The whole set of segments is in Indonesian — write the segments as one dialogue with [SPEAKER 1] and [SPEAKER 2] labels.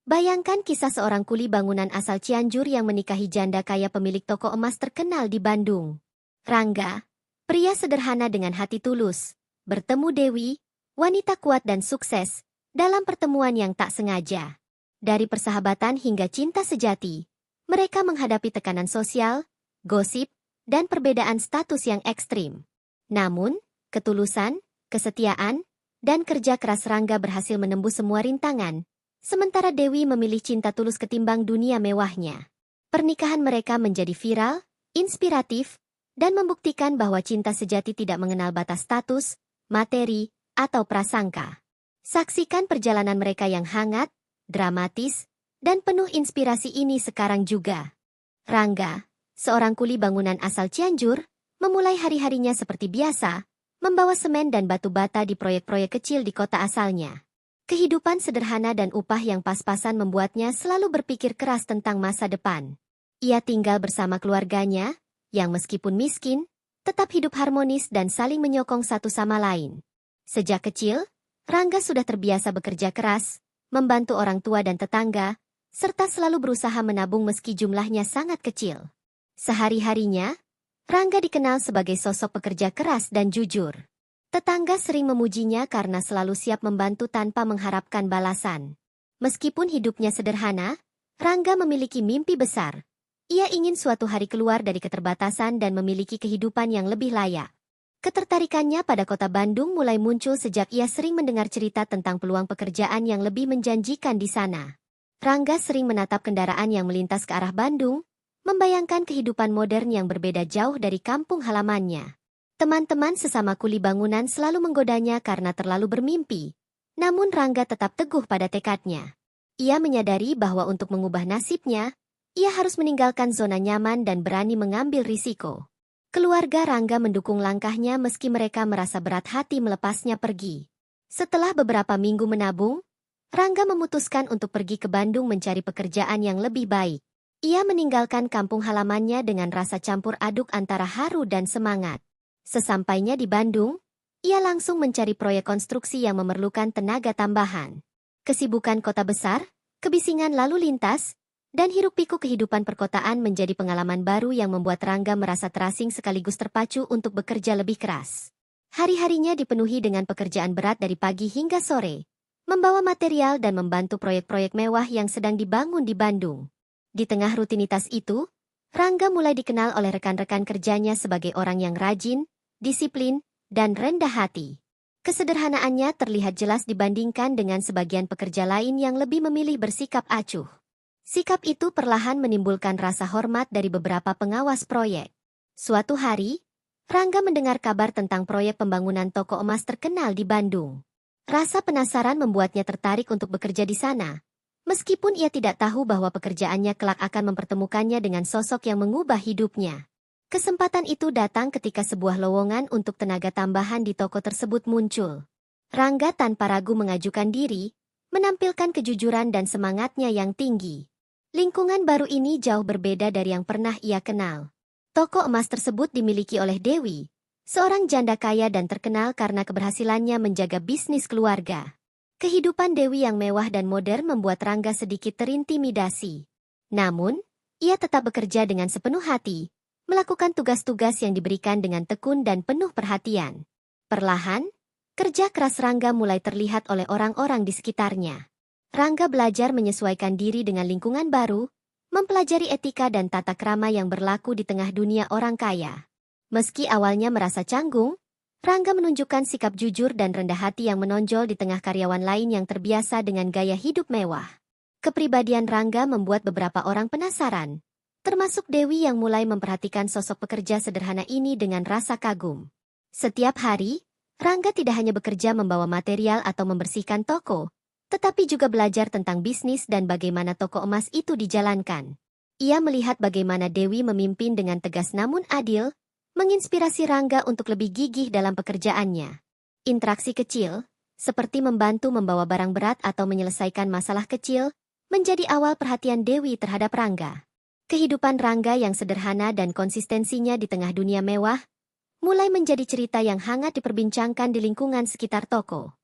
[SPEAKER 1] Bayangkan kisah seorang kuli bangunan asal Cianjur yang menikahi janda kaya pemilik toko emas terkenal di Bandung. Rangga, pria sederhana dengan hati tulus, bertemu Dewi, wanita kuat dan sukses, dalam pertemuan yang tak sengaja. Dari persahabatan hingga cinta sejati, mereka menghadapi tekanan sosial, gosip, dan perbedaan status yang ekstrim. Namun, ketulusan, kesetiaan, dan kerja keras Rangga berhasil menembus semua rintangan. Sementara Dewi memilih cinta tulus ketimbang dunia mewahnya. Pernikahan mereka menjadi viral, inspiratif, dan membuktikan bahwa cinta sejati tidak mengenal batas status, materi, atau prasangka. Saksikan perjalanan mereka yang hangat, dramatis, dan penuh inspirasi ini sekarang juga. Rangga, seorang kuli bangunan asal Cianjur, memulai hari-harinya seperti biasa, membawa semen dan batu bata di proyek-proyek kecil di kota asalnya. Kehidupan sederhana dan upah yang pas-pasan membuatnya selalu berpikir keras tentang masa depan. Ia tinggal bersama keluarganya, yang meskipun miskin, tetap hidup harmonis dan saling menyokong satu sama lain. Sejak kecil, Rangga sudah terbiasa bekerja keras, membantu orang tua dan tetangga, serta selalu berusaha menabung meski jumlahnya sangat kecil. Sehari-harinya, Rangga dikenal sebagai sosok pekerja keras dan jujur. Tetangga sering memujinya karena selalu siap membantu tanpa mengharapkan balasan. Meskipun hidupnya sederhana, Rangga memiliki mimpi besar. Ia ingin suatu hari keluar dari keterbatasan dan memiliki kehidupan yang lebih layak. Ketertarikannya pada kota Bandung mulai muncul sejak ia sering mendengar cerita tentang peluang pekerjaan yang lebih menjanjikan di sana. Rangga sering menatap kendaraan yang melintas ke arah Bandung, membayangkan kehidupan modern yang berbeda jauh dari kampung halamannya. Teman-teman sesama kuli bangunan selalu menggodanya karena terlalu bermimpi. Namun Rangga tetap teguh pada tekadnya. Ia menyadari bahwa untuk mengubah nasibnya, ia harus meninggalkan zona nyaman dan berani mengambil risiko. Keluarga Rangga mendukung langkahnya meski mereka merasa berat hati melepasnya pergi. Setelah beberapa minggu menabung, Rangga memutuskan untuk pergi ke Bandung mencari pekerjaan yang lebih baik. Ia meninggalkan kampung halamannya dengan rasa campur aduk antara haru dan semangat. Sesampainya di Bandung, ia langsung mencari proyek konstruksi yang memerlukan tenaga tambahan. Kesibukan kota besar, kebisingan lalu lintas, dan hiruk-pikuk kehidupan perkotaan menjadi pengalaman baru yang membuat Rangga merasa terasing sekaligus terpacu untuk bekerja lebih keras. Hari-harinya dipenuhi dengan pekerjaan berat dari pagi hingga sore, membawa material dan membantu proyek-proyek mewah yang sedang dibangun di Bandung. Di tengah rutinitas itu, Rangga mulai dikenal oleh rekan-rekan kerjanya sebagai orang yang rajin, disiplin, dan rendah hati. Kesederhanaannya terlihat jelas dibandingkan dengan sebagian pekerja lain yang lebih memilih bersikap acuh. Sikap itu perlahan menimbulkan rasa hormat dari beberapa pengawas proyek. Suatu hari, Rangga mendengar kabar tentang proyek pembangunan toko emas terkenal di Bandung. Rasa penasaran membuatnya tertarik untuk bekerja di sana, meskipun ia tidak tahu bahwa pekerjaannya kelak akan mempertemukannya dengan sosok yang mengubah hidupnya. Kesempatan itu datang ketika sebuah lowongan untuk tenaga tambahan di toko tersebut muncul. Rangga tanpa ragu mengajukan diri, menampilkan kejujuran dan semangatnya yang tinggi. Lingkungan baru ini jauh berbeda dari yang pernah ia kenal. Toko emas tersebut dimiliki oleh Dewi, seorang janda kaya dan terkenal karena keberhasilannya menjaga bisnis keluarga. Kehidupan Dewi yang mewah dan modern membuat Rangga sedikit terintimidasi. Namun, ia tetap bekerja dengan sepenuh hati, melakukan tugas-tugas yang diberikan dengan tekun dan penuh perhatian. Perlahan, kerja keras Rangga mulai terlihat oleh orang-orang di sekitarnya. Rangga belajar menyesuaikan diri dengan lingkungan baru, mempelajari etika dan tata krama yang berlaku di tengah dunia orang kaya. Meski awalnya merasa canggung, Rangga menunjukkan sikap jujur dan rendah hati yang menonjol di tengah karyawan lain yang terbiasa dengan gaya hidup mewah. Kepribadian Rangga membuat beberapa orang penasaran, termasuk Dewi yang mulai memperhatikan sosok pekerja sederhana ini dengan rasa kagum. Setiap hari, Rangga tidak hanya bekerja membawa material atau membersihkan toko, tetapi juga belajar tentang bisnis dan bagaimana toko emas itu dijalankan. Ia melihat bagaimana Dewi memimpin dengan tegas namun adil, menginspirasi Rangga untuk lebih gigih dalam pekerjaannya. Interaksi kecil, seperti membantu membawa barang berat atau menyelesaikan masalah kecil, menjadi awal perhatian Dewi terhadap Rangga. Kehidupan Rangga yang sederhana dan konsistensinya di tengah dunia mewah, mulai menjadi cerita yang hangat diperbincangkan di lingkungan sekitar toko.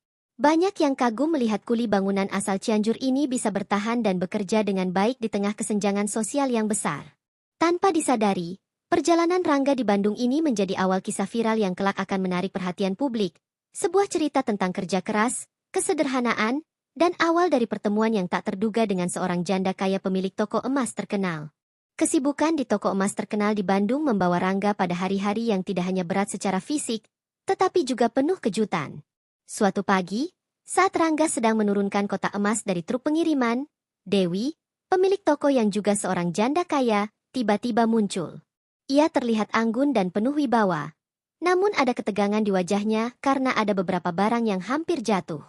[SPEAKER 1] Banyak yang kagum melihat kuli bangunan asal Cianjur ini bisa bertahan dan bekerja dengan baik di tengah kesenjangan sosial yang besar. Tanpa disadari, perjalanan Rangga di Bandung ini menjadi awal kisah viral yang kelak akan menarik perhatian publik. Sebuah cerita tentang kerja keras, kesederhanaan, dan awal dari pertemuan yang tak terduga dengan seorang janda kaya pemilik toko emas terkenal. Kesibukan di toko emas terkenal di Bandung membawa Rangga pada hari-hari yang tidak hanya berat secara fisik, tetapi juga penuh kejutan. Suatu pagi, saat Rangga sedang menurunkan kotak emas dari truk pengiriman, Dewi, pemilik toko yang juga seorang janda kaya, tiba-tiba muncul. Ia terlihat anggun dan penuh wibawa. Namun ada ketegangan di wajahnya karena ada beberapa barang yang hampir jatuh.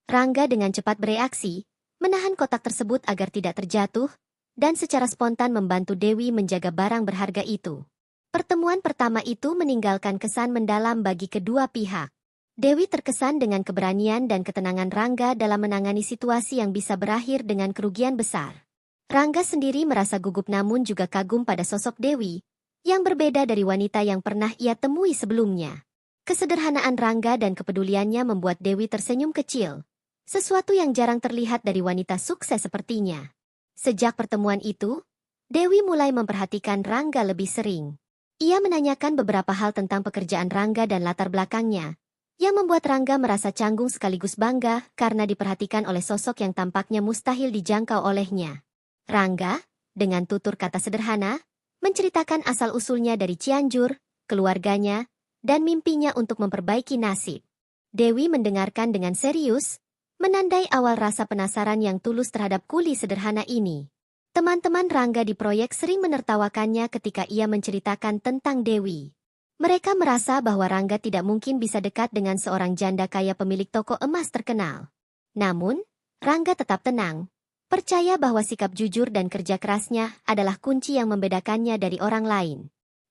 [SPEAKER 1] Rangga dengan cepat bereaksi, menahan kotak tersebut agar tidak terjatuh, dan secara spontan membantu Dewi menjaga barang berharga itu. Pertemuan pertama itu meninggalkan kesan mendalam bagi kedua pihak. Dewi terkesan dengan keberanian dan ketenangan Rangga dalam menangani situasi yang bisa berakhir dengan kerugian besar. Rangga sendiri merasa gugup namun juga kagum pada sosok Dewi, yang berbeda dari wanita yang pernah ia temui sebelumnya. Kesederhanaan Rangga dan kepeduliannya membuat Dewi tersenyum kecil. Sesuatu yang jarang terlihat dari wanita sukses sepertinya. Sejak pertemuan itu, Dewi mulai memperhatikan Rangga lebih sering. Ia menanyakan beberapa hal tentang pekerjaan Rangga dan latar belakangnya, yang membuat Rangga merasa canggung sekaligus bangga karena diperhatikan oleh sosok yang tampaknya mustahil dijangkau olehnya. Rangga, dengan tutur kata sederhana, menceritakan asal-usulnya dari Cianjur, keluarganya, dan mimpinya untuk memperbaiki nasib. Dewi mendengarkan dengan serius, menandai awal rasa penasaran yang tulus terhadap kuli sederhana ini. Teman-teman Rangga di proyek sering menertawakannya ketika ia menceritakan tentang Dewi. Mereka merasa bahwa Rangga tidak mungkin bisa dekat dengan seorang janda kaya pemilik toko emas terkenal. Namun, Rangga tetap tenang, percaya bahwa sikap jujur dan kerja kerasnya adalah kunci yang membedakannya dari orang lain.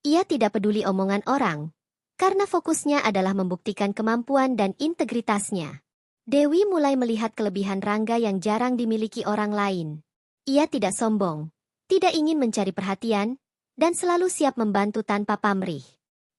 [SPEAKER 1] Ia tidak peduli omongan orang, karena fokusnya adalah membuktikan kemampuan dan integritasnya. Dewi mulai melihat kelebihan Rangga yang jarang dimiliki orang lain. Ia tidak sombong, tidak ingin mencari perhatian, dan selalu siap membantu tanpa pamrih.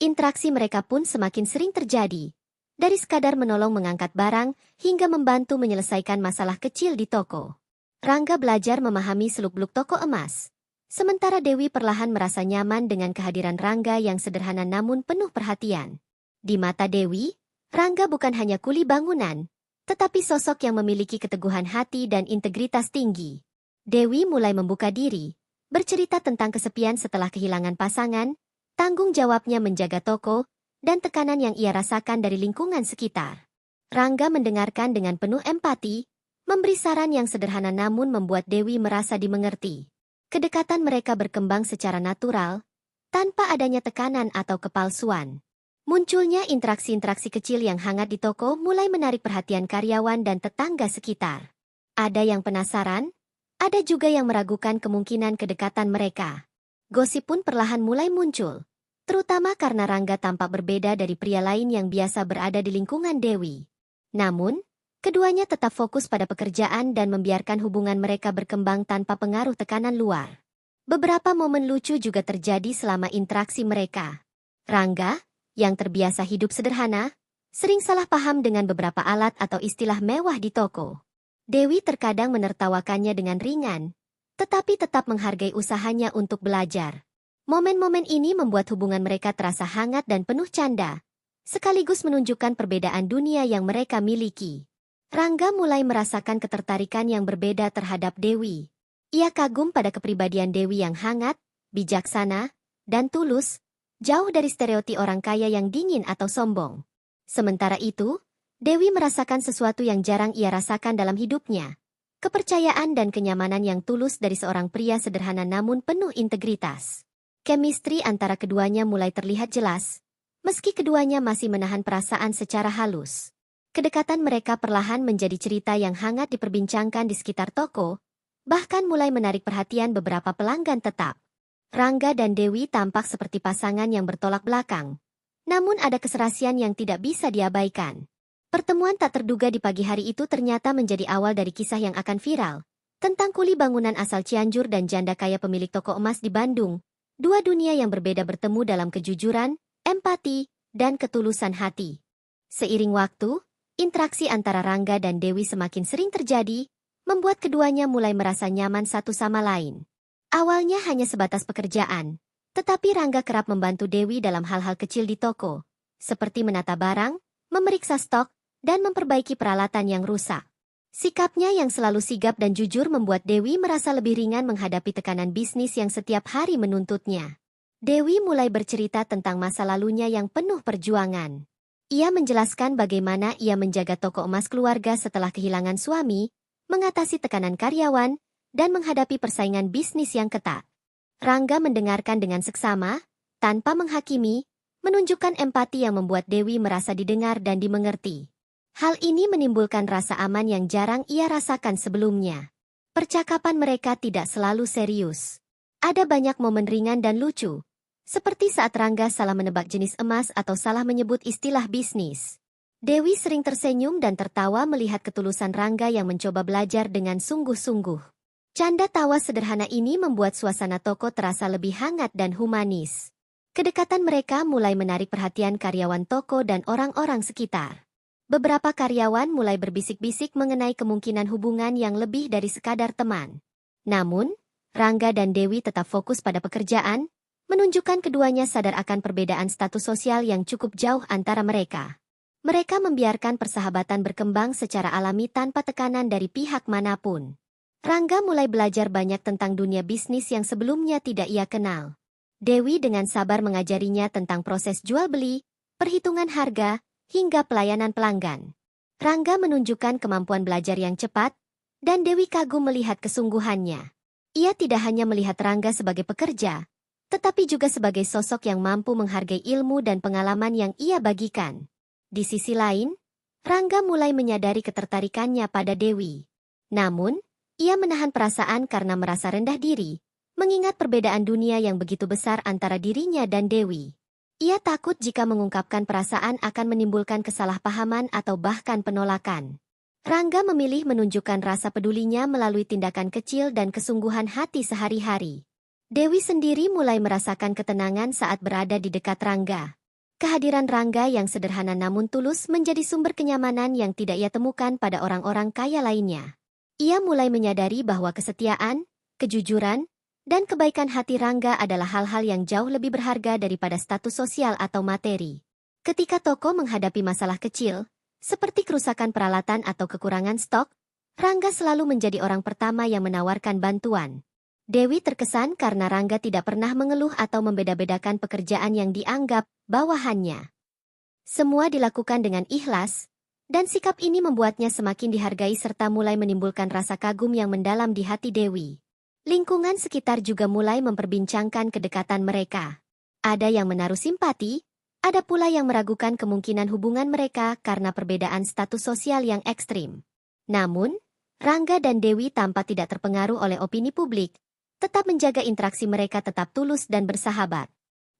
[SPEAKER 1] Interaksi mereka pun semakin sering terjadi, dari sekadar menolong mengangkat barang hingga membantu menyelesaikan masalah kecil di toko. Rangga belajar memahami seluk-beluk toko emas, sementara Dewi perlahan merasa nyaman dengan kehadiran Rangga yang sederhana namun penuh perhatian. Di mata Dewi, Rangga bukan hanya kuli bangunan, tetapi sosok yang memiliki keteguhan hati dan integritas tinggi. Dewi mulai membuka diri, bercerita tentang kesepian setelah kehilangan pasangan, tanggung jawabnya menjaga toko, dan tekanan yang ia rasakan dari lingkungan sekitar. Rangga mendengarkan dengan penuh empati, memberi saran yang sederhana namun membuat Dewi merasa dimengerti. Kedekatan mereka berkembang secara natural, tanpa adanya tekanan atau kepalsuan. Munculnya interaksi-interaksi kecil yang hangat di toko mulai menarik perhatian karyawan dan tetangga sekitar. Ada yang penasaran, ada juga yang meragukan kemungkinan kedekatan mereka. Gosip pun perlahan mulai muncul, terutama karena Rangga tampak berbeda dari pria lain yang biasa berada di lingkungan Dewi. Namun, keduanya tetap fokus pada pekerjaan dan membiarkan hubungan mereka berkembang tanpa pengaruh tekanan luar. Beberapa momen lucu juga terjadi selama interaksi mereka. Rangga, yang terbiasa hidup sederhana, sering salah paham dengan beberapa alat atau istilah mewah di toko. Dewi terkadang menertawakannya dengan ringan, tetapi tetap menghargai usahanya untuk belajar. Momen-momen ini membuat hubungan mereka terasa hangat dan penuh canda, sekaligus menunjukkan perbedaan dunia yang mereka miliki. Rangga mulai merasakan ketertarikan yang berbeda terhadap Dewi. Ia kagum pada kepribadian Dewi yang hangat, bijaksana, dan tulus, jauh dari stereotip orang kaya yang dingin atau sombong. Sementara itu, Dewi merasakan sesuatu yang jarang ia rasakan dalam hidupnya. Kepercayaan dan kenyamanan yang tulus dari seorang pria sederhana namun penuh integritas. Chemistry antara keduanya mulai terlihat jelas, meski keduanya masih menahan perasaan secara halus. Kedekatan mereka perlahan menjadi cerita yang hangat diperbincangkan di sekitar toko, bahkan mulai menarik perhatian beberapa pelanggan tetap. Rangga dan Dewi tampak seperti pasangan yang bertolak belakang. Namun ada keserasian yang tidak bisa diabaikan. Pertemuan tak terduga di pagi hari itu ternyata menjadi awal dari kisah yang akan viral, tentang kuli bangunan asal Cianjur dan janda kaya pemilik toko emas di Bandung. Dua dunia yang berbeda bertemu dalam kejujuran, empati, dan ketulusan hati. Seiring waktu, Interaksi antara Rangga dan Dewi semakin sering terjadi, membuat keduanya mulai merasa nyaman satu sama lain. Awalnya hanya sebatas pekerjaan, tetapi Rangga kerap membantu Dewi dalam hal-hal kecil di toko, seperti menata barang, memeriksa stok, dan memperbaiki peralatan yang rusak. Sikapnya yang selalu sigap dan jujur membuat Dewi merasa lebih ringan menghadapi tekanan bisnis yang setiap hari menuntutnya. Dewi mulai bercerita tentang masa lalunya yang penuh perjuangan. Ia menjelaskan bagaimana ia menjaga toko emas keluarga setelah kehilangan suami, mengatasi tekanan karyawan, dan menghadapi persaingan bisnis yang ketat. Rangga mendengarkan dengan seksama, tanpa menghakimi, menunjukkan empati yang membuat Dewi merasa didengar dan dimengerti. Hal ini menimbulkan rasa aman yang jarang ia rasakan sebelumnya. Percakapan mereka tidak selalu serius. Ada banyak momen ringan dan lucu, seperti saat Rangga salah menebak jenis emas atau salah menyebut istilah bisnis. Dewi sering tersenyum dan tertawa melihat ketulusan Rangga yang mencoba belajar dengan sungguh-sungguh. Canda tawa sederhana ini membuat suasana toko terasa lebih hangat dan humanis. Kedekatan mereka mulai menarik perhatian karyawan toko dan orang-orang sekitar. Beberapa karyawan mulai berbisik-bisik mengenai kemungkinan hubungan yang lebih dari sekadar teman. Namun, Rangga dan Dewi tetap fokus pada pekerjaan, menunjukkan keduanya sadar akan perbedaan status sosial yang cukup jauh antara mereka. Mereka membiarkan persahabatan berkembang secara alami tanpa tekanan dari pihak manapun. Rangga mulai belajar banyak tentang dunia bisnis yang sebelumnya tidak ia kenal. Dewi dengan sabar mengajarinya tentang proses jual-beli, perhitungan harga, hingga pelayanan pelanggan. Rangga menunjukkan kemampuan belajar yang cepat, dan Dewi kagum melihat kesungguhannya. Ia tidak hanya melihat Rangga sebagai pekerja, tetapi juga sebagai sosok yang mampu menghargai ilmu dan pengalaman yang ia bagikan. Di sisi lain, Rangga mulai menyadari ketertarikannya pada Dewi. Namun, ia menahan perasaan karena merasa rendah diri, mengingat perbedaan dunia yang begitu besar antara dirinya dan Dewi. Ia takut jika mengungkapkan perasaan akan menimbulkan kesalahpahaman atau bahkan penolakan. Rangga memilih menunjukkan rasa pedulinya melalui tindakan kecil dan kesungguhan hati sehari-hari. Dewi sendiri mulai merasakan ketenangan saat berada di dekat Rangga. Kehadiran Rangga yang sederhana namun tulus menjadi sumber kenyamanan yang tidak ia temukan pada orang-orang kaya lainnya. Ia mulai menyadari bahwa kesetiaan, kejujuran, dan kebaikan hati Rangga adalah hal-hal yang jauh lebih berharga daripada status sosial atau materi. Ketika toko menghadapi masalah kecil, seperti kerusakan peralatan atau kekurangan stok, Rangga selalu menjadi orang pertama yang menawarkan bantuan. Dewi terkesan karena Rangga tidak pernah mengeluh atau membeda-bedakan pekerjaan yang dianggap bawahannya. Semua dilakukan dengan ikhlas, dan sikap ini membuatnya semakin dihargai serta mulai menimbulkan rasa kagum yang mendalam di hati Dewi. Lingkungan sekitar juga mulai memperbincangkan kedekatan mereka. Ada yang menaruh simpati, ada pula yang meragukan kemungkinan hubungan mereka karena perbedaan status sosial yang ekstrim. Namun, Rangga dan Dewi tampak tidak terpengaruh oleh opini publik, tetap menjaga interaksi mereka tetap tulus dan bersahabat.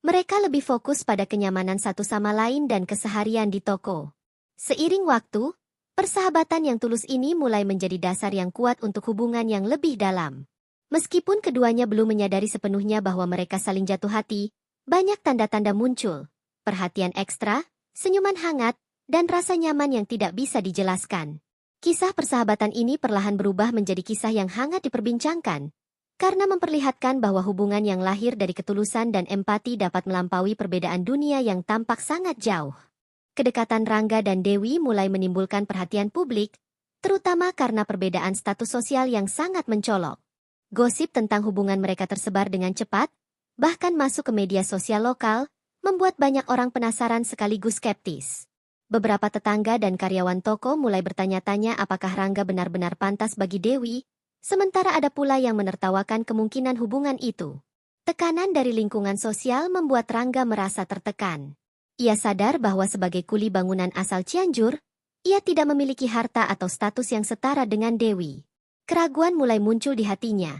[SPEAKER 1] Mereka lebih fokus pada kenyamanan satu sama lain dan keseharian di toko. Seiring waktu, persahabatan yang tulus ini mulai menjadi dasar yang kuat untuk hubungan yang lebih dalam. Meskipun keduanya belum menyadari sepenuhnya bahwa mereka saling jatuh hati, banyak tanda-tanda muncul. Perhatian ekstra, senyuman hangat, dan rasa nyaman yang tidak bisa dijelaskan. Kisah persahabatan ini perlahan berubah menjadi kisah yang hangat diperbincangkan, karena memperlihatkan bahwa hubungan yang lahir dari ketulusan dan empati dapat melampaui perbedaan dunia yang tampak sangat jauh. Kedekatan Rangga dan Dewi mulai menimbulkan perhatian publik, terutama karena perbedaan status sosial yang sangat mencolok. Gosip tentang hubungan mereka tersebar dengan cepat, bahkan masuk ke media sosial lokal, membuat banyak orang penasaran sekaligus skeptis. Beberapa tetangga dan karyawan toko mulai bertanya-tanya apakah Rangga benar-benar pantas bagi Dewi, sementara ada pula yang menertawakan kemungkinan hubungan itu. Tekanan dari lingkungan sosial membuat Rangga merasa tertekan. Ia sadar bahwa sebagai kuli bangunan asal Cianjur, ia tidak memiliki harta atau status yang setara dengan Dewi. Keraguan mulai muncul di hatinya.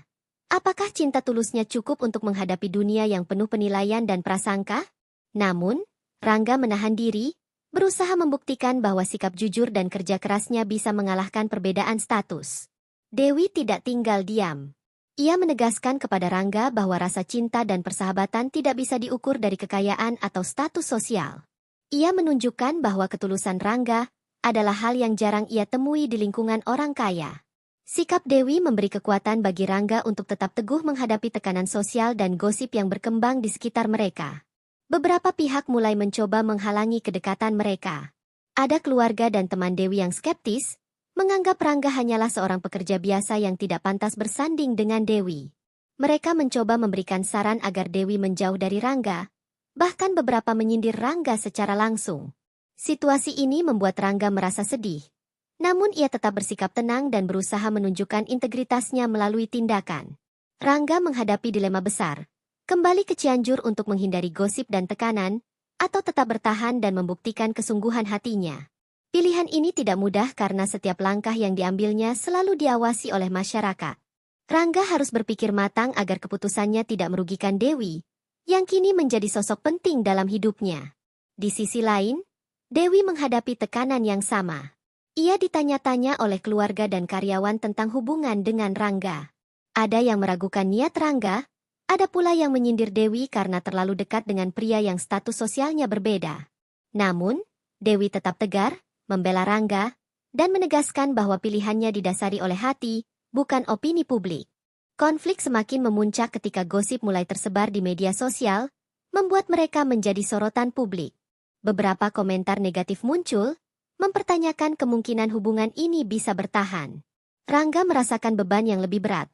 [SPEAKER 1] Apakah cinta tulusnya cukup untuk menghadapi dunia yang penuh penilaian dan prasangka? Namun, Rangga menahan diri, berusaha membuktikan bahwa sikap jujur dan kerja kerasnya bisa mengalahkan perbedaan status. Dewi tidak tinggal diam. Ia menegaskan kepada Rangga bahwa rasa cinta dan persahabatan tidak bisa diukur dari kekayaan atau status sosial. Ia menunjukkan bahwa ketulusan Rangga adalah hal yang jarang ia temui di lingkungan orang kaya. Sikap Dewi memberi kekuatan bagi Rangga untuk tetap teguh menghadapi tekanan sosial dan gosip yang berkembang di sekitar mereka. Beberapa pihak mulai mencoba menghalangi kedekatan mereka. Ada keluarga dan teman Dewi yang skeptis, menganggap Rangga hanyalah seorang pekerja biasa yang tidak pantas bersanding dengan Dewi. Mereka mencoba memberikan saran agar Dewi menjauh dari Rangga, bahkan beberapa menyindir Rangga secara langsung. Situasi ini membuat Rangga merasa sedih. Namun ia tetap bersikap tenang dan berusaha menunjukkan integritasnya melalui tindakan. Rangga menghadapi dilema besar. Kembali ke Cianjur untuk menghindari gosip dan tekanan, atau tetap bertahan dan membuktikan kesungguhan hatinya. Pilihan ini tidak mudah karena setiap langkah yang diambilnya selalu diawasi oleh masyarakat. Rangga harus berpikir matang agar keputusannya tidak merugikan Dewi, yang kini menjadi sosok penting dalam hidupnya. Di sisi lain, Dewi menghadapi tekanan yang sama. Ia ditanya-tanya oleh keluarga dan karyawan tentang hubungan dengan Rangga. Ada yang meragukan niat Rangga, ada pula yang menyindir Dewi karena terlalu dekat dengan pria yang status sosialnya berbeda. Namun, Dewi tetap tegar, membela Rangga, dan menegaskan bahwa pilihannya didasari oleh hati, bukan opini publik. Konflik semakin memuncak ketika gosip mulai tersebar di media sosial, membuat mereka menjadi sorotan publik. Beberapa komentar negatif muncul, mempertanyakan kemungkinan hubungan ini bisa bertahan. Rangga merasakan beban yang lebih berat,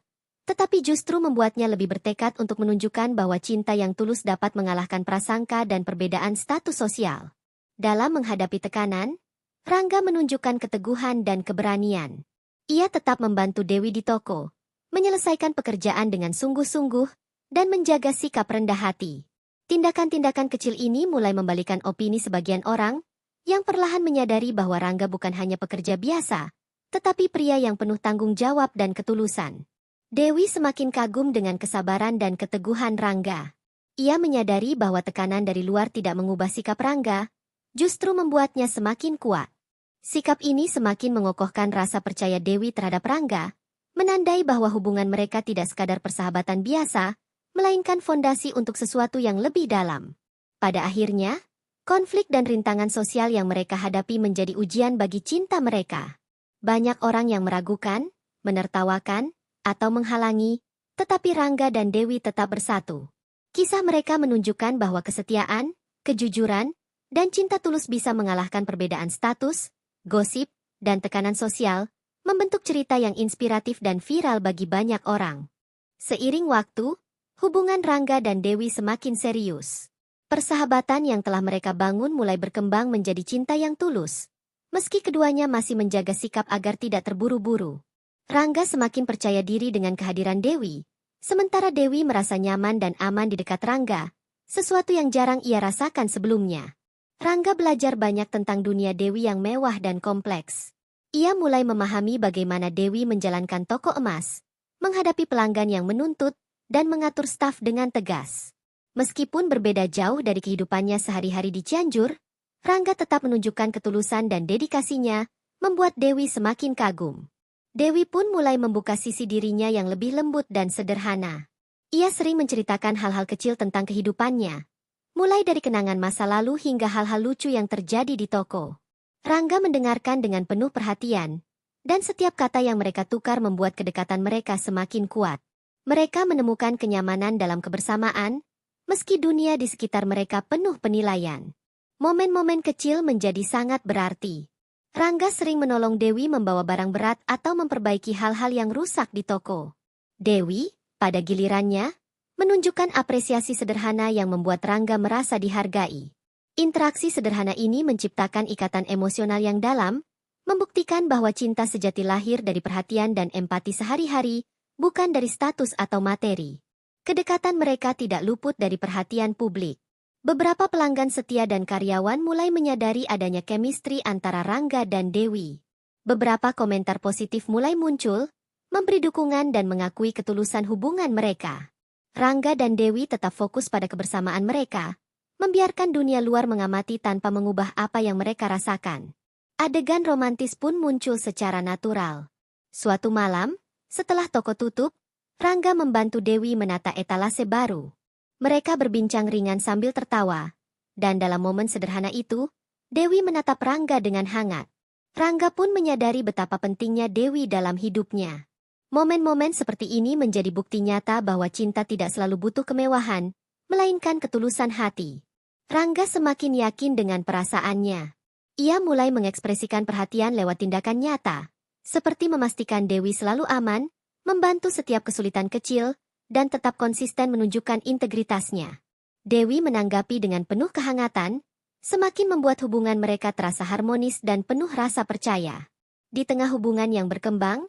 [SPEAKER 1] tetapi justru membuatnya lebih bertekad untuk menunjukkan bahwa cinta yang tulus dapat mengalahkan prasangka dan perbedaan status sosial. Dalam menghadapi tekanan, Rangga menunjukkan keteguhan dan keberanian. Ia tetap membantu Dewi di toko, menyelesaikan pekerjaan dengan sungguh-sungguh, dan menjaga sikap rendah hati. Tindakan-tindakan kecil ini mulai membalikan opini sebagian orang, yang perlahan menyadari bahwa Rangga bukan hanya pekerja biasa, tetapi pria yang penuh tanggung jawab dan ketulusan. Dewi semakin kagum dengan kesabaran dan keteguhan Rangga. Ia menyadari bahwa tekanan dari luar tidak mengubah sikap Rangga, justru membuatnya semakin kuat. Sikap ini semakin mengokohkan rasa percaya Dewi terhadap Rangga, menandai bahwa hubungan mereka tidak sekadar persahabatan biasa, melainkan fondasi untuk sesuatu yang lebih dalam. Pada akhirnya, konflik dan rintangan sosial yang mereka hadapi menjadi ujian bagi cinta mereka. Banyak orang yang meragukan, menertawakan, atau menghalangi, tetapi Rangga dan Dewi tetap bersatu. Kisah mereka menunjukkan bahwa kesetiaan, kejujuran, dan cinta tulus bisa mengalahkan perbedaan status, gosip, dan tekanan sosial, membentuk cerita yang inspiratif dan viral bagi banyak orang. Seiring waktu, hubungan Rangga dan Dewi semakin serius. Persahabatan yang telah mereka bangun mulai berkembang menjadi cinta yang tulus, meski keduanya masih menjaga sikap agar tidak terburu-buru. Rangga semakin percaya diri dengan kehadiran Dewi, sementara Dewi merasa nyaman dan aman di dekat Rangga, sesuatu yang jarang ia rasakan sebelumnya. Rangga belajar banyak tentang dunia Dewi yang mewah dan kompleks. Ia mulai memahami bagaimana Dewi menjalankan toko emas, menghadapi pelanggan yang menuntut, dan mengatur staf dengan tegas. Meskipun berbeda jauh dari kehidupannya sehari-hari di Cianjur, Rangga tetap menunjukkan ketulusan dan dedikasinya, membuat Dewi semakin kagum. Dewi pun mulai membuka sisi dirinya yang lebih lembut dan sederhana. Ia sering menceritakan hal-hal kecil tentang kehidupannya, mulai dari kenangan masa lalu hingga hal-hal lucu yang terjadi di toko. Rangga mendengarkan dengan penuh perhatian, dan setiap kata yang mereka tukar membuat kedekatan mereka semakin kuat. Mereka menemukan kenyamanan dalam kebersamaan, meski dunia di sekitar mereka penuh penilaian. Momen-momen kecil menjadi sangat berarti. Rangga sering menolong Dewi membawa barang berat atau memperbaiki hal-hal yang rusak di toko. Dewi, pada gilirannya, menunjukkan apresiasi sederhana yang membuat Rangga merasa dihargai. Interaksi sederhana ini menciptakan ikatan emosional yang dalam, membuktikan bahwa cinta sejati lahir dari perhatian dan empati sehari-hari, bukan dari status atau materi. Kedekatan mereka tidak luput dari perhatian publik. Beberapa pelanggan setia dan karyawan mulai menyadari adanya chemistry antara Rangga dan Dewi. Beberapa komentar positif mulai muncul, memberi dukungan dan mengakui ketulusan hubungan mereka. Rangga dan Dewi tetap fokus pada kebersamaan mereka, membiarkan dunia luar mengamati tanpa mengubah apa yang mereka rasakan. Adegan romantis pun muncul secara natural. Suatu malam, setelah toko tutup, Rangga membantu Dewi menata etalase baru. Mereka berbincang ringan sambil tertawa, dan dalam momen sederhana itu, Dewi menatap Rangga dengan hangat. Rangga pun menyadari betapa pentingnya Dewi dalam hidupnya. Momen-momen seperti ini menjadi bukti nyata bahwa cinta tidak selalu butuh kemewahan, melainkan ketulusan hati. Rangga semakin yakin dengan perasaannya. Ia mulai mengekspresikan perhatian lewat tindakan nyata, seperti memastikan Dewi selalu aman, membantu setiap kesulitan kecil, dan tetap konsisten menunjukkan integritasnya. Dewi menanggapi dengan penuh kehangatan, semakin membuat hubungan mereka terasa harmonis dan penuh rasa percaya. Di tengah hubungan yang berkembang,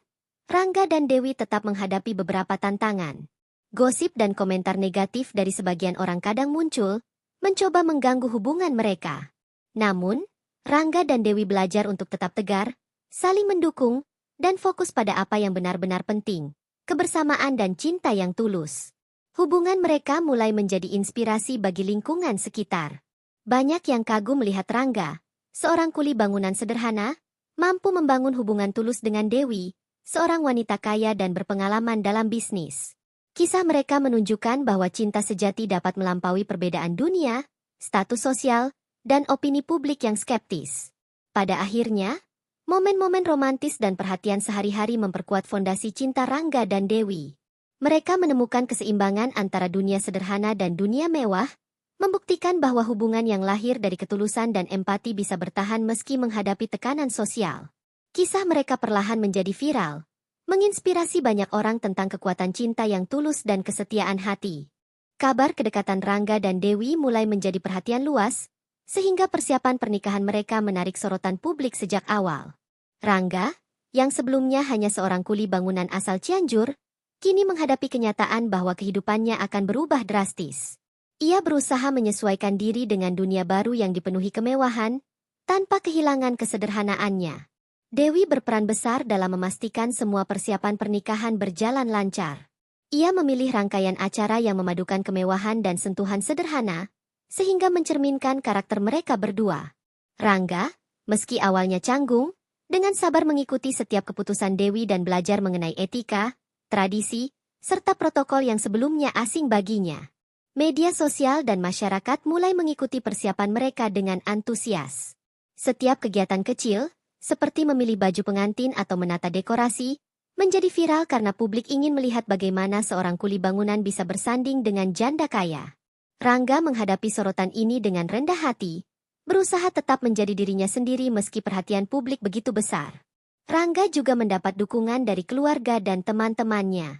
[SPEAKER 1] Rangga dan Dewi tetap menghadapi beberapa tantangan. Gosip dan komentar negatif dari sebagian orang kadang muncul, mencoba mengganggu hubungan mereka. Namun, Rangga dan Dewi belajar untuk tetap tegar, saling mendukung, dan fokus pada apa yang benar-benar penting, kebersamaan dan cinta yang tulus. Hubungan mereka mulai menjadi inspirasi bagi lingkungan sekitar. Banyak yang kagum melihat Rangga, seorang kuli bangunan sederhana, mampu membangun hubungan tulus dengan Dewi, seorang wanita kaya dan berpengalaman dalam bisnis. Kisah mereka menunjukkan bahwa cinta sejati dapat melampaui perbedaan dunia, status sosial, dan opini publik yang skeptis. Pada akhirnya, momen-momen romantis dan perhatian sehari-hari memperkuat fondasi cinta Rangga dan Dewi. Mereka menemukan keseimbangan antara dunia sederhana dan dunia mewah, membuktikan bahwa hubungan yang lahir dari ketulusan dan empati bisa bertahan meski menghadapi tekanan sosial. Kisah mereka perlahan menjadi viral, menginspirasi banyak orang tentang kekuatan cinta yang tulus dan kesetiaan hati. Kabar kedekatan Rangga dan Dewi mulai menjadi perhatian luas, sehingga persiapan pernikahan mereka menarik sorotan publik sejak awal. Rangga, yang sebelumnya hanya seorang kuli bangunan asal Cianjur, kini menghadapi kenyataan bahwa kehidupannya akan berubah drastis. Ia berusaha menyesuaikan diri dengan dunia baru yang dipenuhi kemewahan, tanpa kehilangan kesederhanaannya. Dewi berperan besar dalam memastikan semua persiapan pernikahan berjalan lancar. Ia memilih rangkaian acara yang memadukan kemewahan dan sentuhan sederhana, sehingga mencerminkan karakter mereka berdua. Rangga, meski awalnya canggung, dengan sabar mengikuti setiap keputusan Dewi dan belajar mengenai etika, tradisi, serta protokol yang sebelumnya asing baginya. Media sosial dan masyarakat mulai mengikuti persiapan mereka dengan antusias. Setiap kegiatan kecil, seperti memilih baju pengantin atau menata dekorasi, menjadi viral karena publik ingin melihat bagaimana seorang kuli bangunan bisa bersanding dengan janda kaya. Rangga menghadapi sorotan ini dengan rendah hati, berusaha tetap menjadi dirinya sendiri meski perhatian publik begitu besar. Rangga juga mendapat dukungan dari keluarga dan teman-temannya.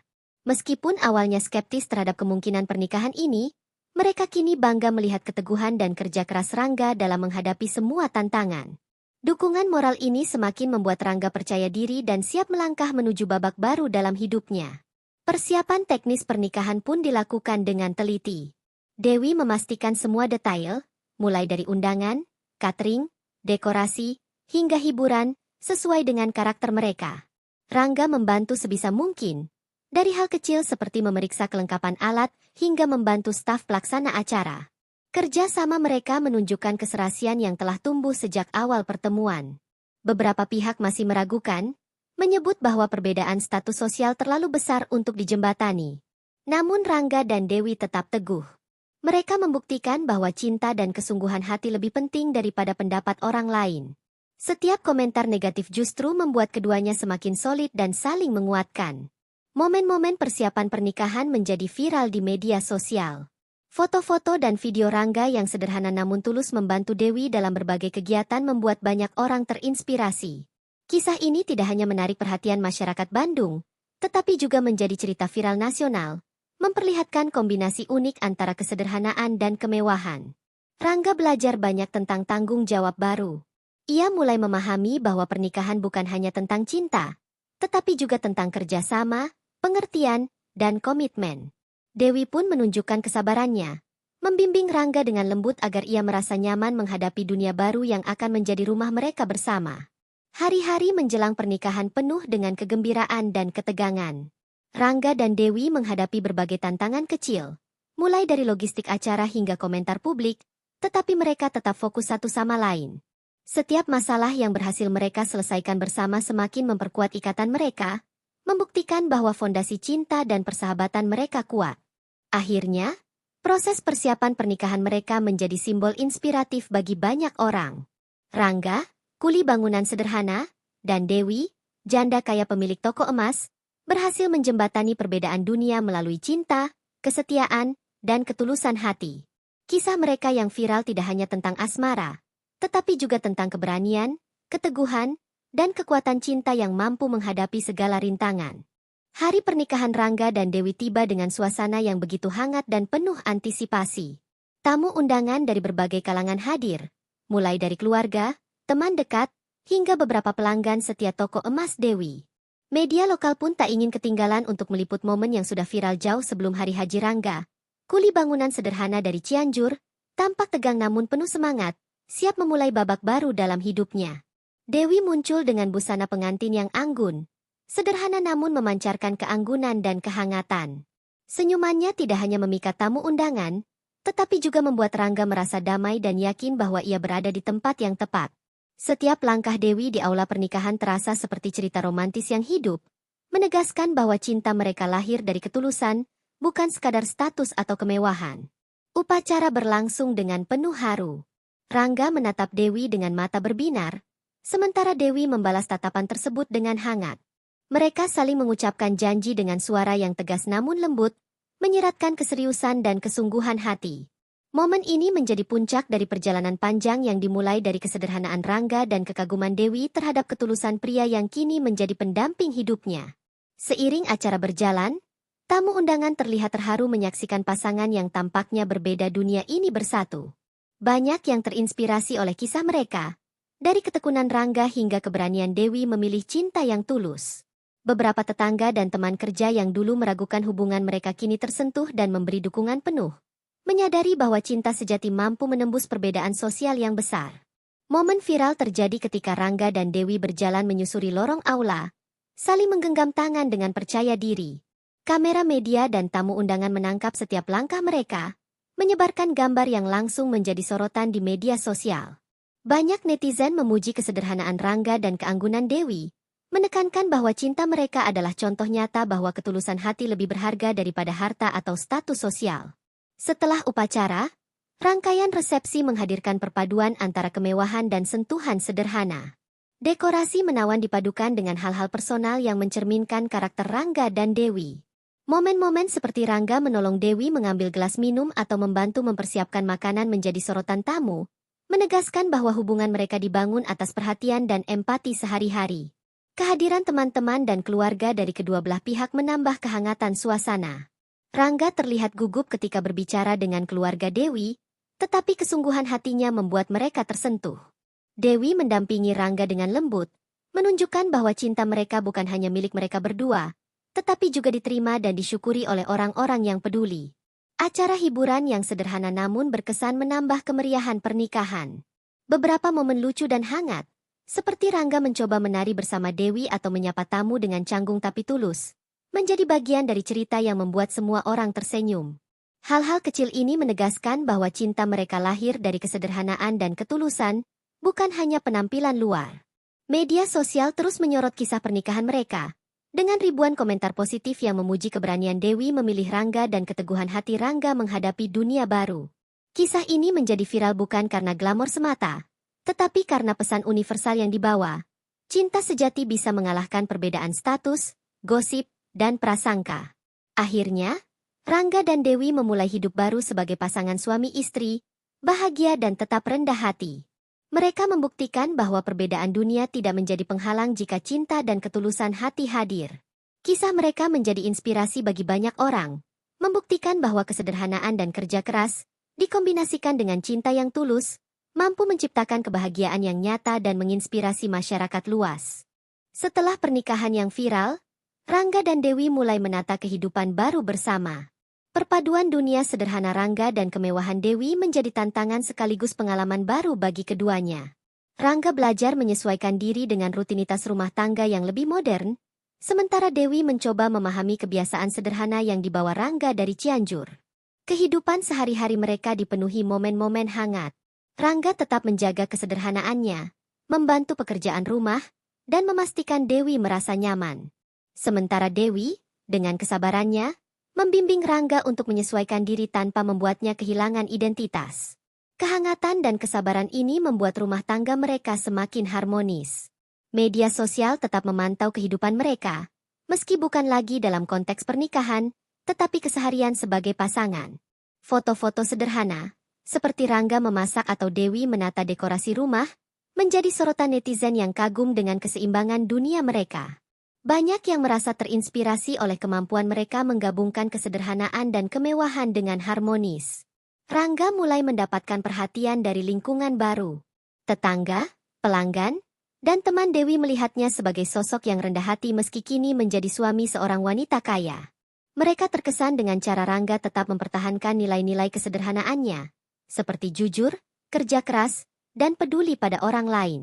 [SPEAKER 1] Meskipun awalnya skeptis terhadap kemungkinan pernikahan ini, mereka kini bangga melihat keteguhan dan kerja keras Rangga dalam menghadapi semua tantangan. Dukungan moral ini semakin membuat Rangga percaya diri dan siap melangkah menuju babak baru dalam hidupnya. Persiapan teknis pernikahan pun dilakukan dengan teliti. Dewi memastikan semua detail, mulai dari undangan, catering, dekorasi, hingga hiburan, sesuai dengan karakter mereka. Rangga membantu sebisa mungkin, dari hal kecil seperti memeriksa kelengkapan alat hingga membantu staf pelaksana acara. Kerja sama mereka menunjukkan keserasian yang telah tumbuh sejak awal pertemuan. Beberapa pihak masih meragukan, menyebut bahwa perbedaan status sosial terlalu besar untuk dijembatani. Namun Rangga dan Dewi tetap teguh. Mereka membuktikan bahwa cinta dan kesungguhan hati lebih penting daripada pendapat orang lain. Setiap komentar negatif justru membuat keduanya semakin solid dan saling menguatkan. Momen-momen persiapan pernikahan menjadi viral di media sosial. Foto-foto dan video Rangga yang sederhana namun tulus membantu Dewi dalam berbagai kegiatan membuat banyak orang terinspirasi. Kisah ini tidak hanya menarik perhatian masyarakat Bandung, tetapi juga menjadi cerita viral nasional, memperlihatkan kombinasi unik antara kesederhanaan dan kemewahan. Rangga belajar banyak tentang tanggung jawab baru. Ia mulai memahami bahwa pernikahan bukan hanya tentang cinta, tetapi juga tentang kerjasama, pengertian, dan komitmen. Dewi pun menunjukkan kesabarannya, membimbing Rangga dengan lembut agar ia merasa nyaman menghadapi dunia baru yang akan menjadi rumah mereka bersama. Hari-hari menjelang pernikahan penuh dengan kegembiraan dan ketegangan. Rangga dan Dewi menghadapi berbagai tantangan kecil, mulai dari logistik acara hingga komentar publik, tetapi mereka tetap fokus satu sama lain. Setiap masalah yang berhasil mereka selesaikan bersama semakin memperkuat ikatan mereka, membuktikan bahwa fondasi cinta dan persahabatan mereka kuat. Akhirnya, proses persiapan pernikahan mereka menjadi simbol inspiratif bagi banyak orang. Rangga, kuli bangunan sederhana, dan Dewi, janda kaya pemilik toko emas, berhasil menjembatani perbedaan dunia melalui cinta, kesetiaan, dan ketulusan hati. Kisah mereka yang viral tidak hanya tentang asmara, tetapi juga tentang keberanian, keteguhan, dan kekuatan cinta yang mampu menghadapi segala rintangan. Hari pernikahan Rangga dan Dewi tiba dengan suasana yang begitu hangat dan penuh antisipasi. Tamu undangan dari berbagai kalangan hadir, mulai dari keluarga, teman dekat, hingga beberapa pelanggan setia toko emas Dewi. Media lokal pun tak ingin ketinggalan untuk meliput momen yang sudah viral jauh sebelum hari Haji Rangga. Kuli bangunan sederhana dari Cianjur, tampak tegang namun penuh semangat, siap memulai babak baru dalam hidupnya. Dewi muncul dengan busana pengantin yang anggun, sederhana namun memancarkan keanggunan dan kehangatan. Senyumannya tidak hanya memikat tamu undangan, tetapi juga membuat Rangga merasa damai dan yakin bahwa ia berada di tempat yang tepat. Setiap langkah Dewi di aula pernikahan terasa seperti cerita romantis yang hidup, menegaskan bahwa cinta mereka lahir dari ketulusan, bukan sekadar status atau kemewahan. Upacara berlangsung dengan penuh haru. Rangga menatap Dewi dengan mata berbinar, sementara Dewi membalas tatapan tersebut dengan hangat. Mereka saling mengucapkan janji dengan suara yang tegas namun lembut, menyiratkan keseriusan dan kesungguhan hati. Momen ini menjadi puncak dari perjalanan panjang yang dimulai dari kesederhanaan Rangga dan kekaguman Dewi terhadap ketulusan pria yang kini menjadi pendamping hidupnya. Seiring acara berjalan, tamu undangan terlihat terharu menyaksikan pasangan yang tampaknya berbeda dunia ini bersatu. Banyak yang terinspirasi oleh kisah mereka, dari ketekunan Rangga hingga keberanian Dewi memilih cinta yang tulus. Beberapa tetangga dan teman kerja yang dulu meragukan hubungan mereka kini tersentuh dan memberi dukungan penuh, menyadari bahwa cinta sejati mampu menembus perbedaan sosial yang besar. Momen viral terjadi ketika Rangga dan Dewi berjalan menyusuri lorong aula, saling menggenggam tangan dengan percaya diri. Kamera media dan tamu undangan menangkap setiap langkah mereka, menyebarkan gambar yang langsung menjadi sorotan di media sosial. Banyak netizen memuji kesederhanaan Rangga dan keanggunan Dewi, menekankan bahwa cinta mereka adalah contoh nyata bahwa ketulusan hati lebih berharga daripada harta atau status sosial. Setelah upacara, rangkaian resepsi menghadirkan perpaduan antara kemewahan dan sentuhan sederhana. Dekorasi menawan dipadukan dengan hal-hal personal yang mencerminkan karakter Rangga dan Dewi. Momen-momen seperti Rangga menolong Dewi mengambil gelas minum atau membantu mempersiapkan makanan menjadi sorotan tamu, menegaskan bahwa hubungan mereka dibangun atas perhatian dan empati sehari-hari. Kehadiran teman-teman dan keluarga dari kedua belah pihak menambah kehangatan suasana. Rangga terlihat gugup ketika berbicara dengan keluarga Dewi, tetapi kesungguhan hatinya membuat mereka tersentuh. Dewi mendampingi Rangga dengan lembut, menunjukkan bahwa cinta mereka bukan hanya milik mereka berdua, tetapi juga diterima dan disyukuri oleh orang-orang yang peduli. Acara hiburan yang sederhana namun berkesan menambah kemeriahan pernikahan. Beberapa momen lucu dan hangat, seperti Rangga mencoba menari bersama Dewi atau menyapa tamu dengan canggung tapi tulus, menjadi bagian dari cerita yang membuat semua orang tersenyum. Hal-hal kecil ini menegaskan bahwa cinta mereka lahir dari kesederhanaan dan ketulusan, bukan hanya penampilan luar. Media sosial terus menyorot kisah pernikahan mereka, dengan ribuan komentar positif yang memuji keberanian Dewi memilih Rangga dan keteguhan hati Rangga menghadapi dunia baru. Kisah ini menjadi viral bukan karena glamor semata, tetapi karena pesan universal yang dibawa. Cinta sejati bisa mengalahkan perbedaan status, gosip, dan prasangka. Akhirnya, Rangga dan Dewi memulai hidup baru sebagai pasangan suami istri, bahagia dan tetap rendah hati. Mereka membuktikan bahwa perbedaan dunia tidak menjadi penghalang jika cinta dan ketulusan hati hadir. Kisah mereka menjadi inspirasi bagi banyak orang, membuktikan bahwa kesederhanaan dan kerja keras, dikombinasikan dengan cinta yang tulus, mampu menciptakan kebahagiaan yang nyata dan menginspirasi masyarakat luas. Setelah pernikahan yang viral, Rangga dan Dewi mulai menata kehidupan baru bersama. Perpaduan dunia sederhana Rangga dan kemewahan Dewi menjadi tantangan sekaligus pengalaman baru bagi keduanya. Rangga belajar menyesuaikan diri dengan rutinitas rumah tangga yang lebih modern, sementara Dewi mencoba memahami kebiasaan sederhana yang dibawa Rangga dari Cianjur. Kehidupan sehari-hari mereka dipenuhi momen-momen hangat. Rangga tetap menjaga kesederhanaannya, membantu pekerjaan rumah, dan memastikan Dewi merasa nyaman. Sementara Dewi, dengan kesabarannya, membimbing Rangga untuk menyesuaikan diri tanpa membuatnya kehilangan identitas. Kehangatan dan kesabaran ini membuat rumah tangga mereka semakin harmonis. Media sosial tetap memantau kehidupan mereka, meski bukan lagi dalam konteks pernikahan, tetapi keseharian sebagai pasangan. Foto-foto sederhana, seperti Rangga memasak atau Dewi menata dekorasi rumah, menjadi sorotan netizen yang kagum dengan keseimbangan dunia mereka. Banyak yang merasa terinspirasi oleh kemampuan mereka menggabungkan kesederhanaan dan kemewahan dengan harmonis. Rangga mulai mendapatkan perhatian dari lingkungan baru. Tetangga, pelanggan, dan teman Dewi melihatnya sebagai sosok yang rendah hati meski kini menjadi suami seorang wanita kaya. Mereka terkesan dengan cara Rangga tetap mempertahankan nilai-nilai kesederhanaannya, seperti jujur, kerja keras, dan peduli pada orang lain.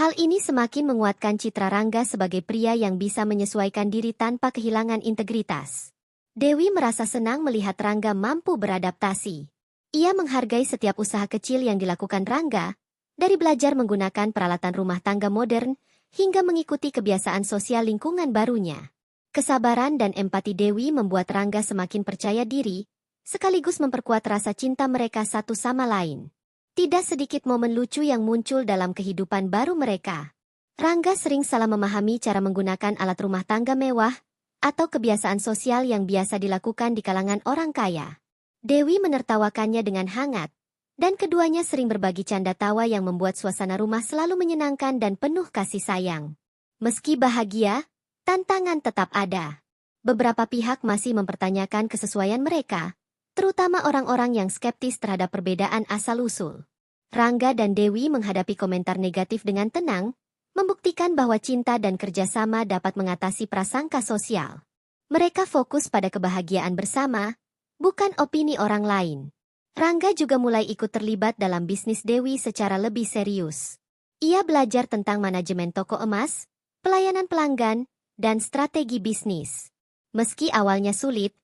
[SPEAKER 1] Hal ini semakin menguatkan citra Rangga sebagai pria yang bisa menyesuaikan diri tanpa kehilangan integritas. Dewi merasa senang melihat Rangga mampu beradaptasi. Ia menghargai setiap usaha kecil yang dilakukan Rangga, dari belajar menggunakan peralatan rumah tangga modern, hingga mengikuti kebiasaan sosial lingkungan barunya. Kesabaran dan empati Dewi membuat Rangga semakin percaya diri, sekaligus memperkuat rasa cinta mereka satu sama lain. Tidak sedikit momen lucu yang muncul dalam kehidupan baru mereka. Rangga sering salah memahami cara menggunakan alat rumah tangga mewah, atau kebiasaan sosial yang biasa dilakukan di kalangan orang kaya. Dewi menertawakannya dengan hangat, dan keduanya sering berbagi canda tawa yang membuat suasana rumah selalu menyenangkan dan penuh kasih sayang. Meski bahagia, tantangan tetap ada. Beberapa pihak masih mempertanyakan kesesuaian mereka, terutama orang-orang yang skeptis terhadap perbedaan asal-usul. Rangga dan Dewi menghadapi komentar negatif dengan tenang, membuktikan bahwa cinta dan kerjasama dapat mengatasi prasangka sosial. Mereka fokus pada kebahagiaan bersama, bukan opini orang lain. Rangga juga mulai ikut terlibat dalam bisnis Dewi secara lebih serius. Ia belajar tentang manajemen toko emas, pelayanan pelanggan, dan strategi bisnis. Meski awalnya sulit,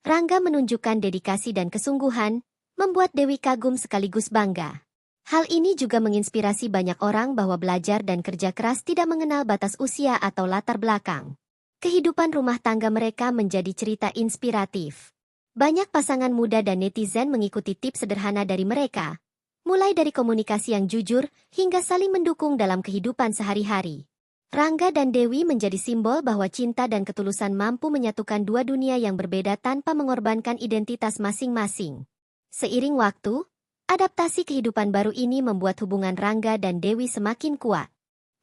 [SPEAKER 1] Rangga menunjukkan dedikasi dan kesungguhan, membuat Dewi kagum sekaligus bangga. Hal ini juga menginspirasi banyak orang bahwa belajar dan kerja keras tidak mengenal batas usia atau latar belakang. Kehidupan rumah tangga mereka menjadi cerita inspiratif. Banyak pasangan muda dan netizen mengikuti tips sederhana dari mereka, mulai dari komunikasi yang jujur hingga saling mendukung dalam kehidupan sehari-hari. Rangga dan Dewi menjadi simbol bahwa cinta dan ketulusan mampu menyatukan dua dunia yang berbeda tanpa mengorbankan identitas masing-masing. Seiring waktu, adaptasi kehidupan baru ini membuat hubungan Rangga dan Dewi semakin kuat.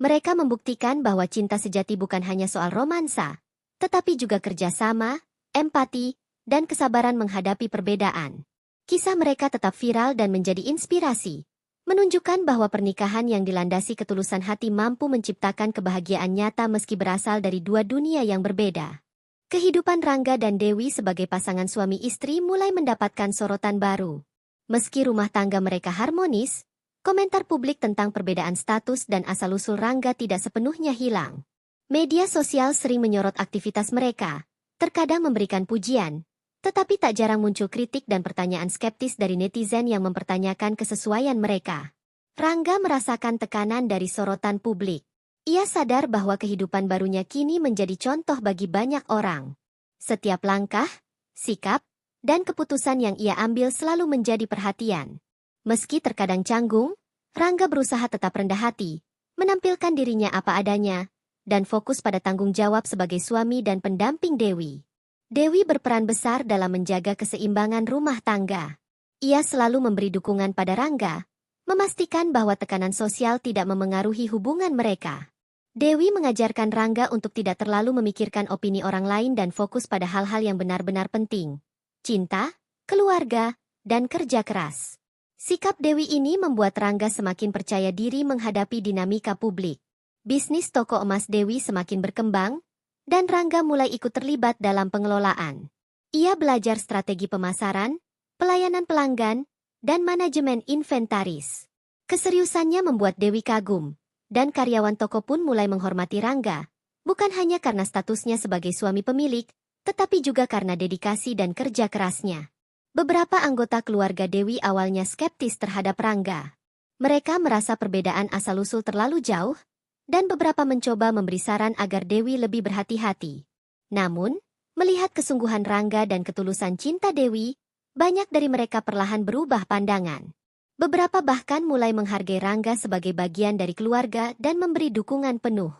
[SPEAKER 1] Mereka membuktikan bahwa cinta sejati bukan hanya soal romansa, tetapi juga kerjasama, empati, dan kesabaran menghadapi perbedaan. Kisah mereka tetap viral dan menjadi inspirasi, menunjukkan bahwa pernikahan yang dilandasi ketulusan hati mampu menciptakan kebahagiaan nyata meski berasal dari dua dunia yang berbeda. Kehidupan Rangga dan Dewi sebagai pasangan suami istri mulai mendapatkan sorotan baru. Meski rumah tangga mereka harmonis, komentar publik tentang perbedaan status dan asal-usul Rangga tidak sepenuhnya hilang. Media sosial sering menyorot aktivitas mereka, terkadang memberikan pujian, tetapi tak jarang muncul kritik dan pertanyaan skeptis dari netizen yang mempertanyakan kesesuaian mereka. Rangga merasakan tekanan dari sorotan publik. Ia sadar bahwa kehidupan barunya kini menjadi contoh bagi banyak orang. Setiap langkah, sikap, dan keputusan yang ia ambil selalu menjadi perhatian. Meski terkadang canggung, Rangga berusaha tetap rendah hati, menampilkan dirinya apa adanya, dan fokus pada tanggung jawab sebagai suami dan pendamping Dewi. Dewi berperan besar dalam menjaga keseimbangan rumah tangga. Ia selalu memberi dukungan pada Rangga, memastikan bahwa tekanan sosial tidak memengaruhi hubungan mereka. Dewi mengajarkan Rangga untuk tidak terlalu memikirkan opini orang lain dan fokus pada hal-hal yang benar-benar penting. Cinta, keluarga, dan kerja keras. Sikap Dewi ini membuat Rangga semakin percaya diri menghadapi dinamika publik. Bisnis toko emas Dewi semakin berkembang, dan Rangga mulai ikut terlibat dalam pengelolaan. Ia belajar strategi pemasaran, pelayanan pelanggan, dan manajemen inventaris. Keseriusannya membuat Dewi kagum, dan karyawan toko pun mulai menghormati Rangga, bukan hanya karena statusnya sebagai suami pemilik, tetapi juga karena dedikasi dan kerja kerasnya. Beberapa anggota keluarga Dewi awalnya skeptis terhadap Rangga. Mereka merasa perbedaan asal-usul terlalu jauh, dan beberapa mencoba memberi saran agar Dewi lebih berhati-hati. Namun, melihat kesungguhan Rangga dan ketulusan cinta Dewi, banyak dari mereka perlahan berubah pandangan. Beberapa bahkan mulai menghargai Rangga sebagai bagian dari keluarga dan memberi dukungan penuh.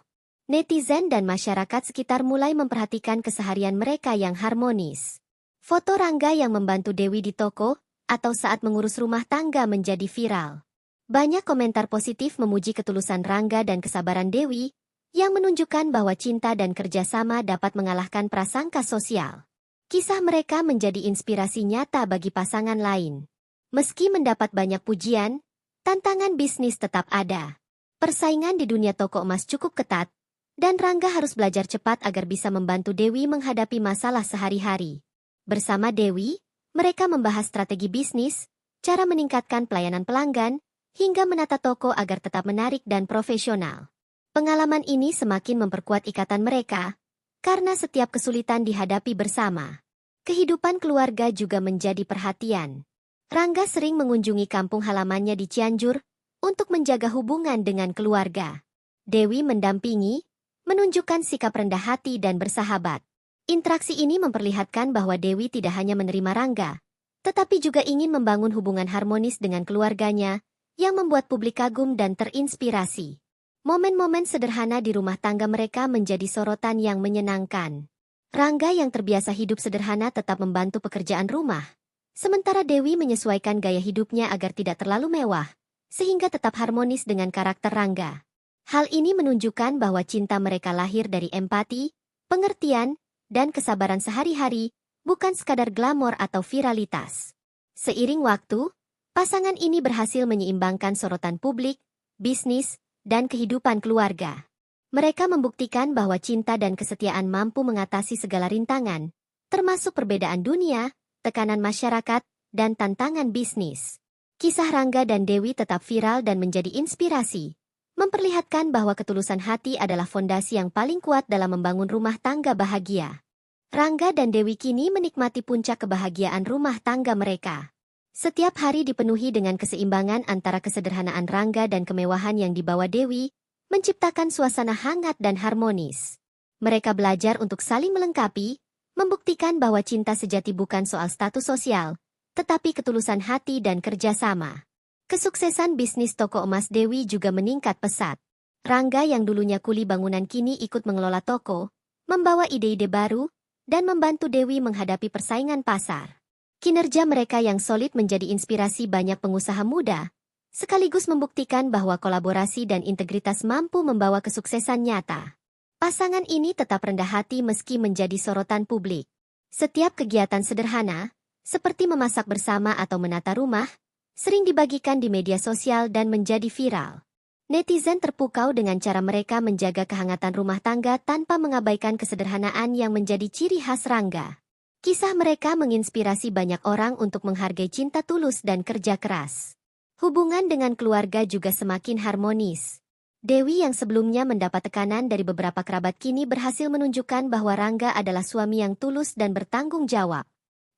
[SPEAKER 1] Netizen dan masyarakat sekitar mulai memperhatikan keseharian mereka yang harmonis. Foto Rangga yang membantu Dewi di toko atau saat mengurus rumah tangga menjadi viral. Banyak komentar positif memuji ketulusan Rangga dan kesabaran Dewi, yang menunjukkan bahwa cinta dan kerjasama dapat mengalahkan prasangka sosial. Kisah mereka menjadi inspirasi nyata bagi pasangan lain. Meski mendapat banyak pujian, tantangan bisnis tetap ada. Persaingan di dunia toko emas cukup ketat, dan Rangga harus belajar cepat agar bisa membantu Dewi menghadapi masalah sehari-hari. Bersama Dewi, mereka membahas strategi bisnis, cara meningkatkan pelayanan pelanggan, hingga menata toko agar tetap menarik dan profesional. Pengalaman ini semakin memperkuat ikatan mereka, karena setiap kesulitan dihadapi bersama. Kehidupan keluarga juga menjadi perhatian. Rangga sering mengunjungi kampung halamannya di Cianjur untuk menjaga hubungan dengan keluarga. Dewi mendampingi, menunjukkan sikap rendah hati dan bersahabat. Interaksi ini memperlihatkan bahwa Dewi tidak hanya menerima Rangga, tetapi juga ingin membangun hubungan harmonis dengan keluarganya, yang membuat publik kagum dan terinspirasi. Momen-momen sederhana di rumah tangga mereka menjadi sorotan yang menyenangkan. Rangga yang terbiasa hidup sederhana tetap membantu pekerjaan rumah. Sementara Dewi menyesuaikan gaya hidupnya agar tidak terlalu mewah, sehingga tetap harmonis dengan karakter Rangga. Hal ini menunjukkan bahwa cinta mereka lahir dari empati, pengertian, dan kesabaran sehari-hari, bukan sekadar glamor atau viralitas. Seiring waktu, pasangan ini berhasil menyeimbangkan sorotan publik, bisnis, dan kehidupan keluarga. Mereka membuktikan bahwa cinta dan kesetiaan mampu mengatasi segala rintangan, termasuk perbedaan dunia, tekanan masyarakat, dan tantangan bisnis. Kisah Rangga dan Dewi tetap viral dan menjadi inspirasi, memperlihatkan bahwa ketulusan hati adalah fondasi yang paling kuat dalam membangun rumah tangga bahagia. Rangga dan Dewi kini menikmati puncak kebahagiaan rumah tangga mereka. Setiap hari dipenuhi dengan keseimbangan antara kesederhanaan Rangga dan kemewahan yang dibawa Dewi, menciptakan suasana hangat dan harmonis. Mereka belajar untuk saling melengkapi, membuktikan bahwa cinta sejati bukan soal status sosial, tetapi ketulusan hati dan kerjasama. Kesuksesan bisnis toko emas Dewi juga meningkat pesat. Rangga yang dulunya kuli bangunan kini ikut mengelola toko, membawa ide-ide baru, dan membantu Dewi menghadapi persaingan pasar. Kinerja mereka yang solid menjadi inspirasi banyak pengusaha muda, sekaligus membuktikan bahwa kolaborasi dan integritas mampu membawa kesuksesan nyata. Pasangan ini tetap rendah hati meski menjadi sorotan publik. Setiap kegiatan sederhana, seperti memasak bersama atau menata rumah, sering dibagikan di media sosial dan menjadi viral. Netizen terpukau dengan cara mereka menjaga kehangatan rumah tangga tanpa mengabaikan kesederhanaan yang menjadi ciri khas Rangga. Kisah mereka menginspirasi banyak orang untuk menghargai cinta tulus dan kerja keras. Hubungan dengan keluarga juga semakin harmonis. Dewi yang sebelumnya mendapat tekanan dari beberapa kerabat kini berhasil menunjukkan bahwa Rangga adalah suami yang tulus dan bertanggung jawab.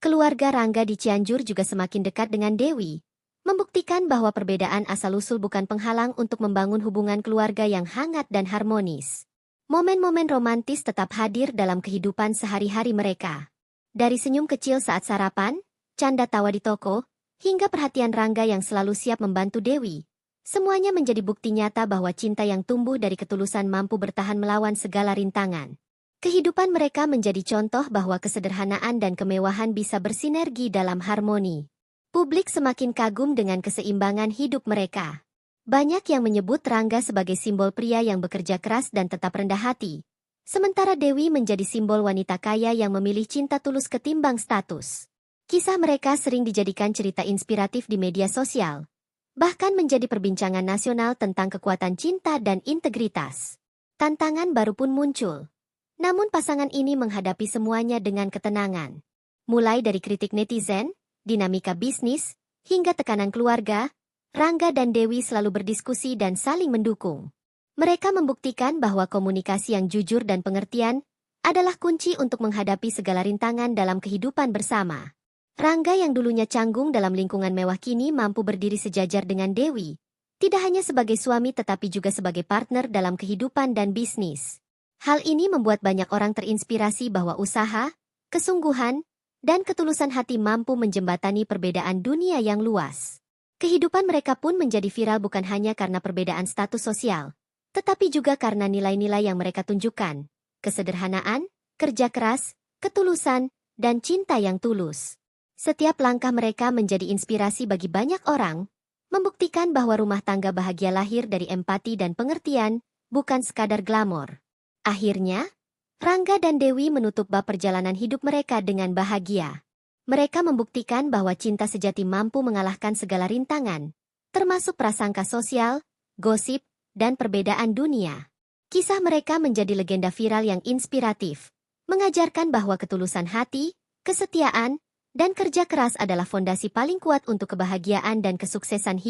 [SPEAKER 1] Keluarga Rangga di Cianjur juga semakin dekat dengan Dewi, membuktikan bahwa perbedaan asal-usul bukan penghalang untuk membangun hubungan keluarga yang hangat dan harmonis. Momen-momen romantis tetap hadir dalam kehidupan sehari-hari mereka. Dari senyum kecil saat sarapan, canda tawa di toko, hingga perhatian Rangga yang selalu siap membantu Dewi. Semuanya menjadi bukti nyata bahwa cinta yang tumbuh dari ketulusan mampu bertahan melawan segala rintangan. Kehidupan mereka menjadi contoh bahwa kesederhanaan dan kemewahan bisa bersinergi dalam harmoni. Publik semakin kagum dengan keseimbangan hidup mereka. Banyak yang menyebut Rangga sebagai simbol pria yang bekerja keras dan tetap rendah hati. Sementara Dewi menjadi simbol wanita kaya yang memilih cinta tulus ketimbang status. Kisah mereka sering dijadikan cerita inspiratif di media sosial, bahkan menjadi perbincangan nasional tentang kekuatan cinta dan integritas. Tantangan baru pun muncul. Namun pasangan ini menghadapi semuanya dengan ketenangan. Mulai dari kritik netizen, dinamika bisnis, hingga tekanan keluarga, Rangga dan Dewi selalu berdiskusi dan saling mendukung. Mereka membuktikan bahwa komunikasi yang jujur dan pengertian adalah kunci untuk menghadapi segala rintangan dalam kehidupan bersama. Rangga yang dulunya canggung dalam lingkungan mewah kini mampu berdiri sejajar dengan Dewi, tidak hanya sebagai suami tetapi juga sebagai partner dalam kehidupan dan bisnis. Hal ini membuat banyak orang terinspirasi bahwa usaha, kesungguhan, dan ketulusan hati mampu menjembatani perbedaan dunia yang luas. Kehidupan mereka pun menjadi viral bukan hanya karena perbedaan status sosial, tetapi juga karena nilai-nilai yang mereka tunjukkan. Kesederhanaan, kerja keras, ketulusan, dan cinta yang tulus. Setiap langkah mereka menjadi inspirasi bagi banyak orang, membuktikan bahwa rumah tangga bahagia lahir dari empati dan pengertian, bukan sekadar glamor. Akhirnya, Rangga dan Dewi menutup bab perjalanan hidup mereka dengan bahagia. Mereka membuktikan bahwa cinta sejati mampu mengalahkan segala rintangan, termasuk prasangka sosial, gosip, dan perbedaan dunia. Kisah mereka menjadi legenda viral yang inspiratif, mengajarkan bahwa ketulusan hati, kesetiaan, dan kerja keras adalah fondasi paling kuat untuk kebahagiaan dan kesuksesan hidup.